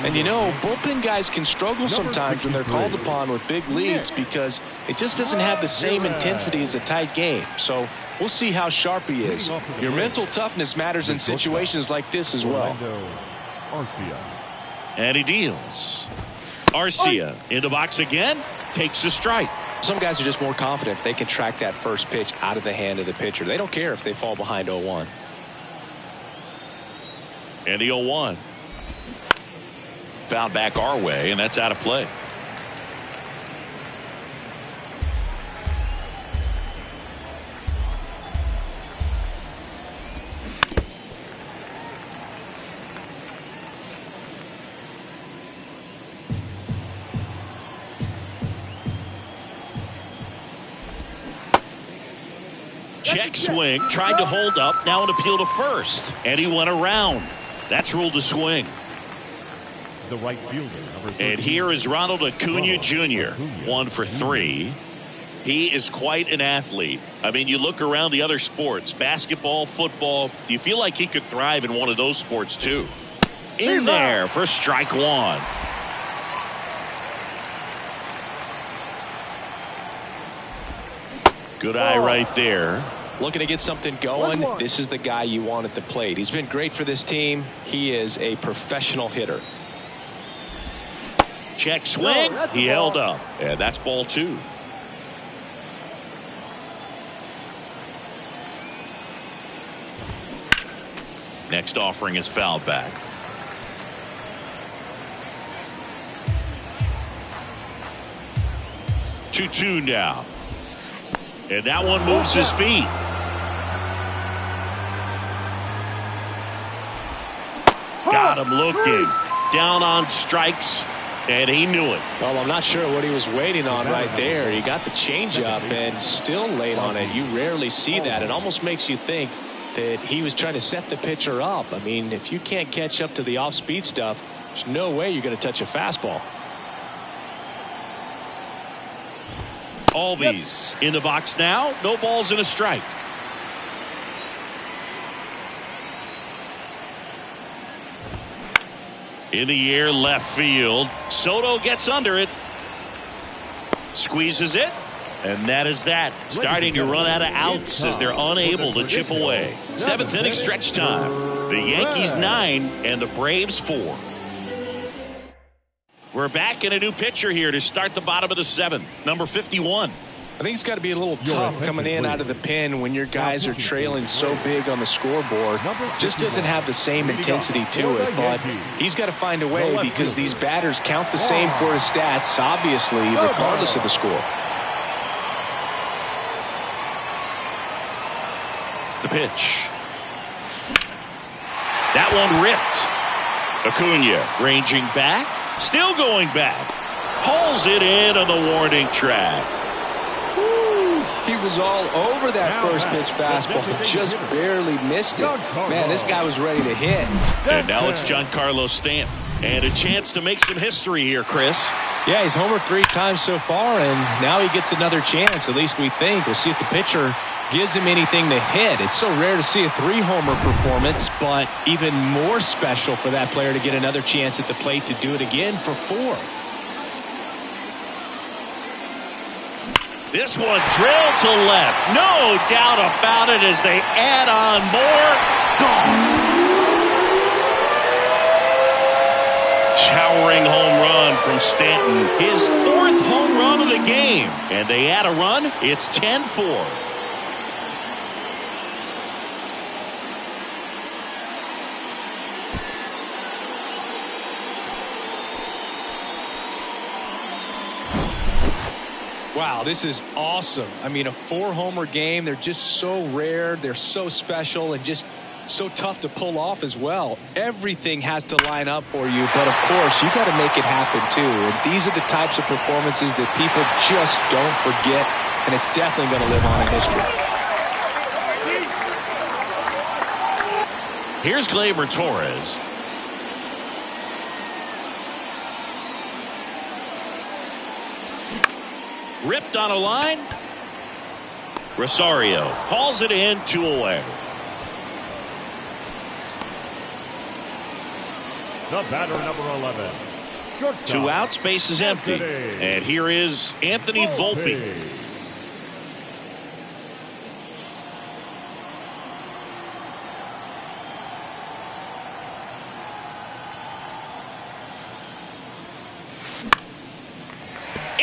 And you know, bullpen guys can struggle sometimes when they're called upon with big leads because it just doesn't have the same intensity as a tight game. So we'll see how sharp he is. Your mental toughness matters in situations like this as well. And he deals. Arcia in the box again, takes a strike. Some guys are just more confident if they can track that first pitch out of the hand of the pitcher. They don't care if they fall behind 0-1. And the 0-1. Found back our way, and that's out of play. Check swing, tried to hold up, now an appeal to first, and he went around. That's ruled a swing. The right fielder, and here is Ronald Acuna Jr. 1 for 3. He is quite an athlete. I mean, you look around the other sports, basketball, football, you feel like he could thrive in one of those sports too. In there for strike 1. Good eye right there. Looking to get something going. This is the guy you want at the plate. He's been great for this team. He is a professional hitter. Check swing. He held up. And that's ball 2. Next offering is fouled back. Two now. And that one moves his feet. Got him looking. Down on strikes. And he knew it. Well, I'm not sure what he was waiting on right there. He got the changeup and still late on it. You rarely see that. It almost makes you think that he was trying to set the pitcher up. I mean, if you can't catch up to the off-speed stuff, there's no way you're going to touch a fastball. Albies in the box now. No balls and a strike. In the air left field. Soto gets under it. Squeezes it. And that is that. Starting to run out of outs as they're unable to chip away. 7th inning stretch time. The Yankees 9 and the Braves 4. We're back in a new pitcher here to start the bottom of the 7th. Number 51. I think it's got to be a little tough coming in out of the pen when your guys are trailing so big on the scoreboard. Just doesn't have the same intensity to it, but he's got to find a way because these batters count the same for his stats, obviously, regardless of the score. The pitch. That one ripped. Acuna ranging back. Still going back. Hauls it in on the warning track. He was all over that first pitch fastball. Just barely missed it. Man, this guy was ready to hit. And now it's Giancarlo Stanton. And a chance to make some history here, Chris. Yeah, he's homered 3 times so far, and now he gets another chance, at least we think. We'll see if the pitcher gives him anything to hit. It's so rare to see a 3-homer performance, but even more special for that player to get another chance at the plate to do it again for 4. This one drilled to left. No doubt about it as they add on more. Gone. Towering home run from Stanton. His 4th home run of the game. And they add a run. It's 10-4. Wow, this is awesome. I mean, a 4-homer game. They're just so rare. They're so special and just so tough to pull off as well. Everything has to line up for you, but of course, you got to make it happen too. And these are the types of performances that people just don't forget, and it's definitely going to live on in history. Here's Gleyber Torres. Ripped on a line. Rosario hauls it in, 2 away. The batter, number 11. 2 outs, base is empty. And here is Anthony Volpe.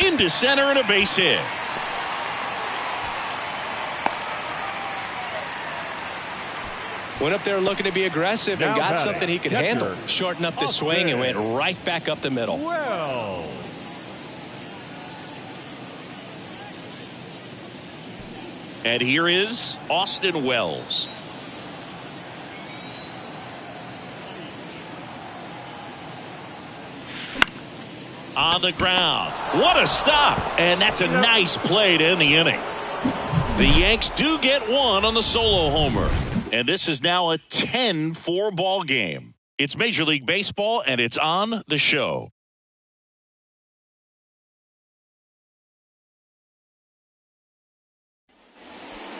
Into center and a base hit. Went up there looking to be aggressive and got something he could handle. Shortened up the swing and went right back up the middle. Well. And here is Austin Wells. On the ground. What a stop. And that's a nice play to end the inning. The Yanks do get one on the solo homer. And this is now a 10-4 ball game. It's Major League Baseball, and it's on the show.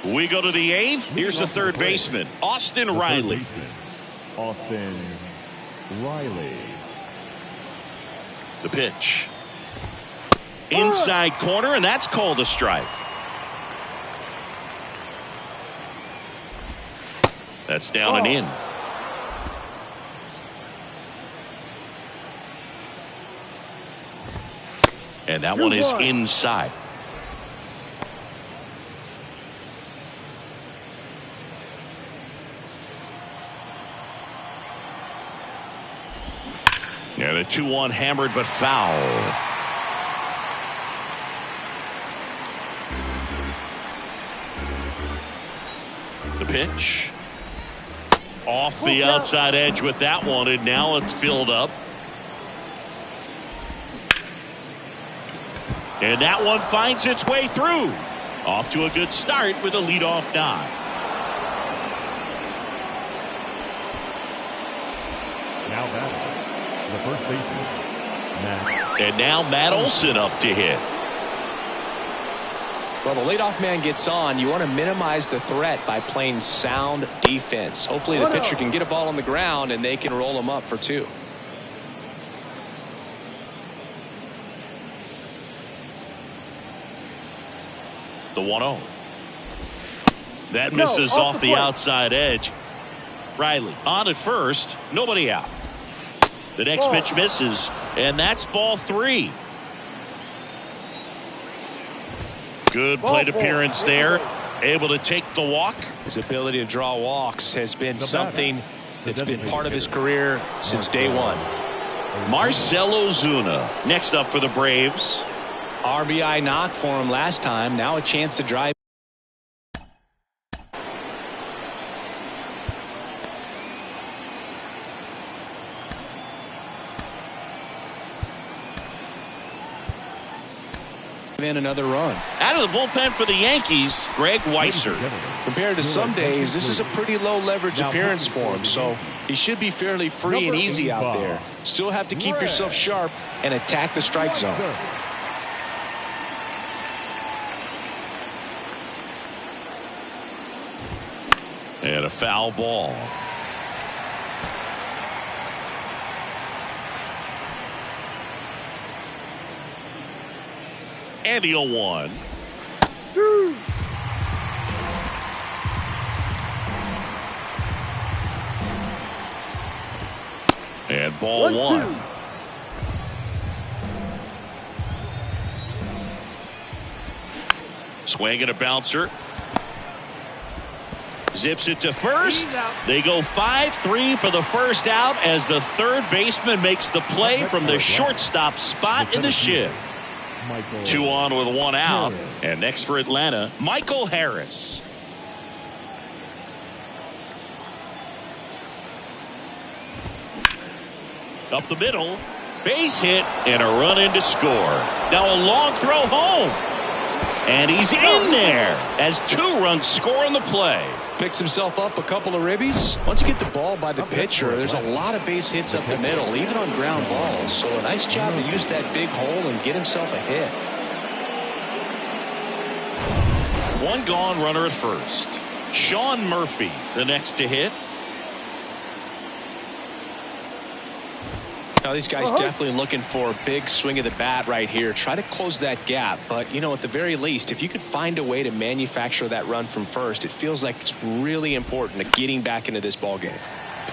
We go to the 8th. Here's the 3rd baseman, Austin Riley. Austin Riley. The pitch. Inside corner, and that's called a strike. That's down and in. And that one is inside. And a 2-1 hammered but foul. The pitch. Off the outside edge with that one, and now it's filled up. And that one finds its way through. Off to a good start with a leadoff dive. Now batting, the first baseman, Matt. And now Matt Olson up to hit. Well, the leadoff man gets on. You want to minimize the threat by playing sound defense. Hopefully the pitcher can get a ball on the ground and they can roll him up for 2. The 1-0. That misses off the outside edge. Riley on at first. Nobody out. The next pitch misses, and that's ball 3. Good plate appearance there. Able to take the walk. His ability to draw walks has been something that's been part of his career since day one. Marcell Ozuna next up for the Braves. RBI knock for him last time. Now a chance to drive. In another run. Out of the bullpen for the Yankees, Greg Weisser. Compared to some days, this is a pretty low leverage appearance for him, so he should be fairly free and easy out there. Still have to keep yourself sharp and attack the strike zone. And a foul ball. And the 0-1. And ball 1. Swing and a bouncer. Zips it to first. They go 5-3 for the first out as the third baseman makes the play from the shortstop spot in the shift. 2 on with 1 out. And next for Atlanta, Michael Harris. Up the middle, base hit, and a run in to score. Now a long throw home. And he's in there as 2 runs score on the play. Picks himself up a couple of ribbies. Once you get the ball by the pitcher, there's a lot of base hits up the middle, even on ground balls. So a nice job to use that big hole and get himself a hit. 1 gone, runner at first. Sean Murphy, the next to hit. Now these guys definitely looking for a big swing of the bat right here. Try to close that gap. But, you know, at the very least, if you could find a way to manufacture that run from first, it feels like it's really important to getting back into this ball game.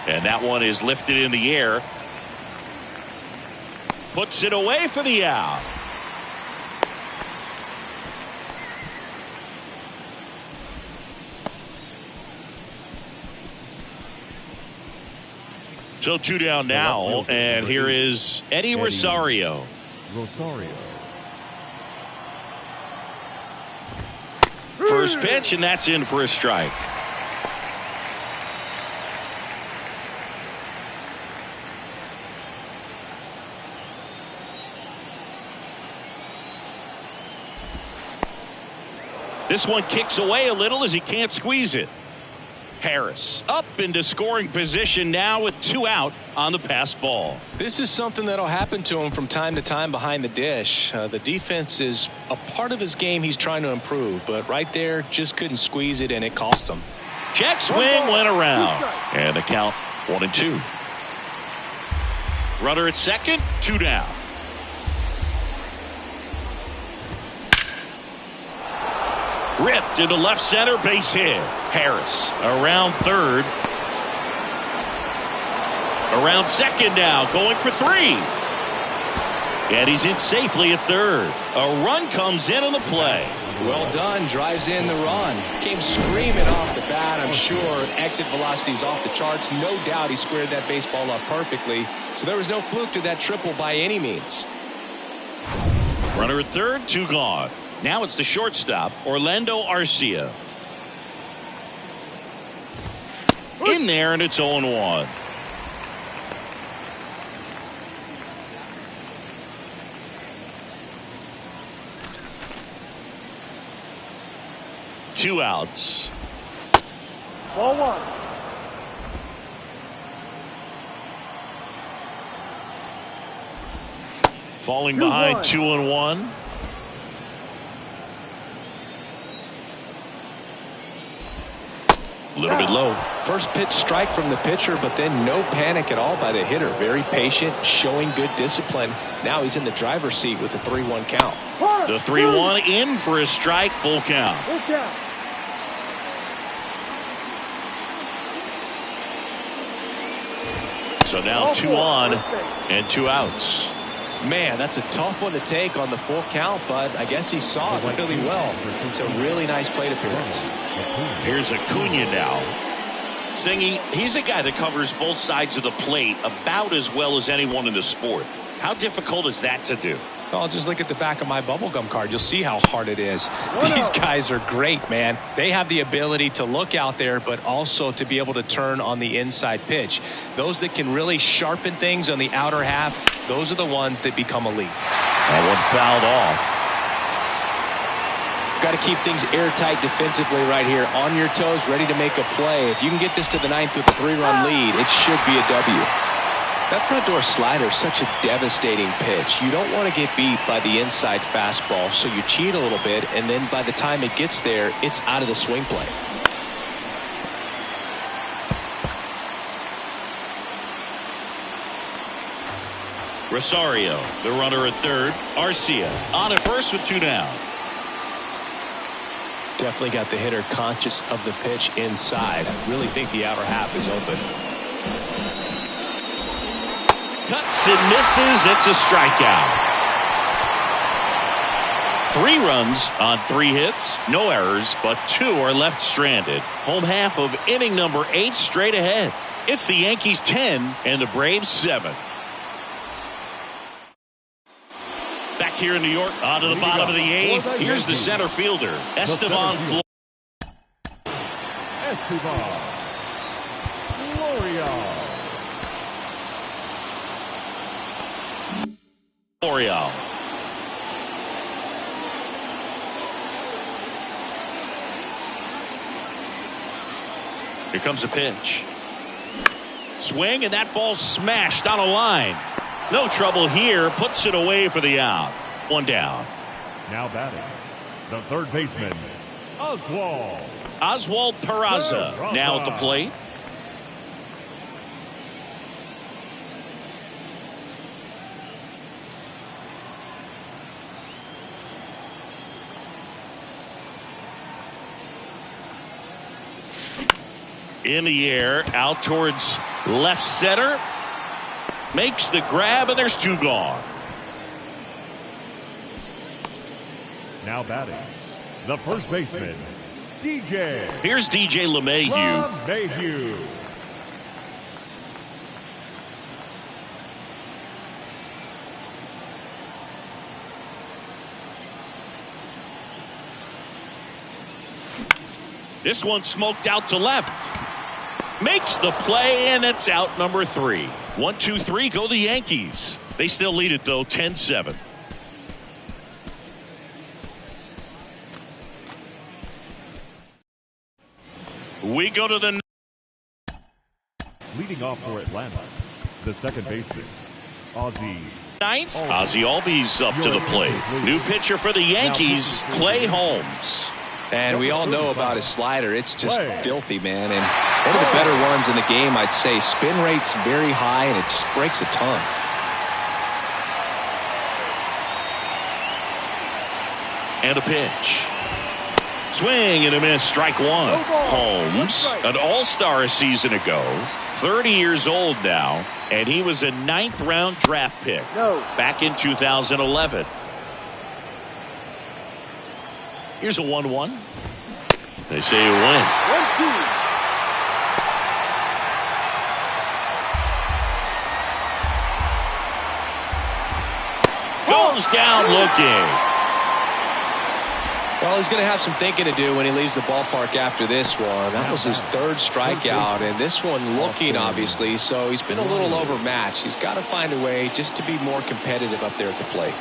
And that one is lifted in the air. Puts it away for the out. So 2 down now, and here is Eddie Rosario. First pitch, and that's in for a strike. This one kicks away a little as he can't squeeze it. Harris up into scoring position now with 2 out on the pass ball. This is something that'll happen to him from time to time behind the dish. The defense is a part of his game he's trying to improve, but right there just couldn't squeeze it, and it cost him. Check swing went around, and the count 1-2. Runner at second, 2 down. Ripped into left center, base hit. Harris around third. Around second now, going for 3. And he's in safely at third. A run comes in on the play. Well done, drives in the run. Came screaming off the bat, I'm sure. Exit velocity's off the charts. No doubt he squared that baseball up perfectly. So there was no fluke to that triple by any means. Runner at third, 2 gone. Now it's the shortstop, Orlando Arcia. In there, and it's 0-1. Two outs. Ball 1. Falling behind 2-1. A little bit low. First pitch strike from the pitcher, but then no panic at all by the hitter. Very patient, showing good discipline. Now he's in the driver's seat with the 3-1 count. The 3-1 in for a strike, full count. So now 2 on and 2 outs. Man, that's a tough one to take on the full count, but I guess he saw it really well. It's a really nice plate appearance. Here's Acuna now. Singy, he's a guy that covers both sides of the plate about as well as anyone in the sport. How difficult is that to do? Well, just look at the back of my bubblegum card. You'll see how hard it is. These guys are great, man. They have the ability to look out there, but also to be able to turn on the inside pitch. Those that can really sharpen things on the outer half, those are the ones that become elite. That one fouled off. Got to keep things airtight defensively right here. On your toes, ready to make a play. If you can get this to the 9th with a 3-run lead, it should be a W. That front door slider is such a devastating pitch. You don't want to get beat by the inside fastball, so you cheat a little bit, and then by the time it gets there, it's out of the swing play. Rosario, the runner at third. Arcia on at first with 2 down. Definitely got the hitter conscious of the pitch inside. I really think the outer half is open. Cuts and misses. It's a strikeout. 3 runs on 3 hits. No errors, but 2 are left stranded. Home half of inning number 8 straight ahead. It's the Yankees 10 and the Braves 7. Back here in New York, on to the bottom of the 8th. Here's the center fielder, Esteban Florial. Florial. Here comes a pitch. Swing, and that ball smashed on a line. No trouble here. Puts it away for the out. 1 down. Now batting, the third baseman, Oswald. Oswald Peraza now at the plate. In the air, out towards left center. Makes the grab, and there's 2 gone. Now batting, the first baseman, DJ. Here's DJ LeMahieu. This one smoked out to left. Makes the play, and it's out number 3. 1, 2, 3, go the Yankees. They still lead it, though, 10-7. We go to the... Leading off for Atlanta, the second baseman, Ozzie. 9th. Ozzie Albies up to the plate. New pitcher for the Yankees, Clay Holmes. And we all know about his slider. It's just filthy, man. And one of the better ones in the game, I'd say. Spin rate's very high, and it just breaks a ton. And a pitch. Swing and a miss. Strike 1. Holmes, an all-star a season ago. 30 years old now. And he was a 9th-round draft pick back in 2011. Here's a 1-1. They say you win. 1-2. Goes down looking. Well, he's going to have some thinking to do when he leaves the ballpark after this one. That was his 3rd strikeout, and this one looking, obviously, so he's been a little overmatched. He's got to find a way just to be more competitive up there at the plate.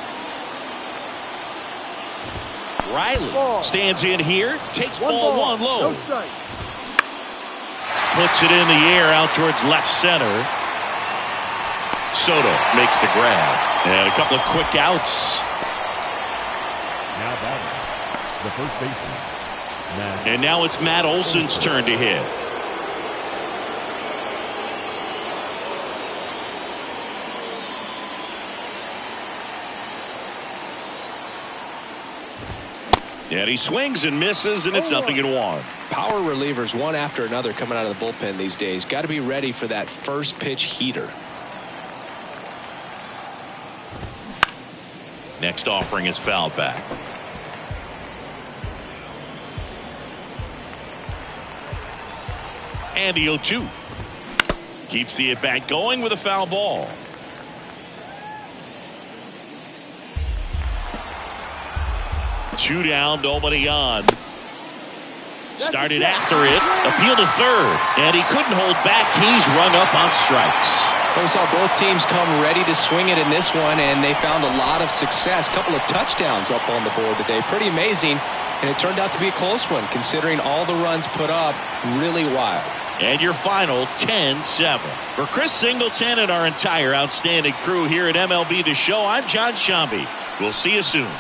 Riley stands in here, takes ball 1 low. No strike. Puts it in the air out towards left center. Soto makes the grab. And a couple of quick outs. Now batting, the first baseman, Matt. And now it's Matt Olson's turn to hit. And he swings and misses, and it's 0-1. Power relievers one after another coming out of the bullpen these days. Got to be ready for that first pitch heater. Next offering is fouled back. And the 0-2. Keeps the at-bat going with a foul ball. Two down, nobody on. Started after it, appealed to third, and he couldn't hold back. He's rung up on strikes. We saw both teams come ready to swing it in this one, and they found a lot of success. Couple of touchdowns up on the board today. Pretty amazing, and it turned out to be a close one, considering all the runs put up. Really wild. And your final 10-7. For Chris Singleton and our entire outstanding crew here at MLB The Show, I'm John Shambi. We'll see you soon.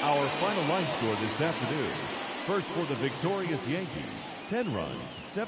Our final line score this afternoon. First for the victorious Yankees, 10 runs, 7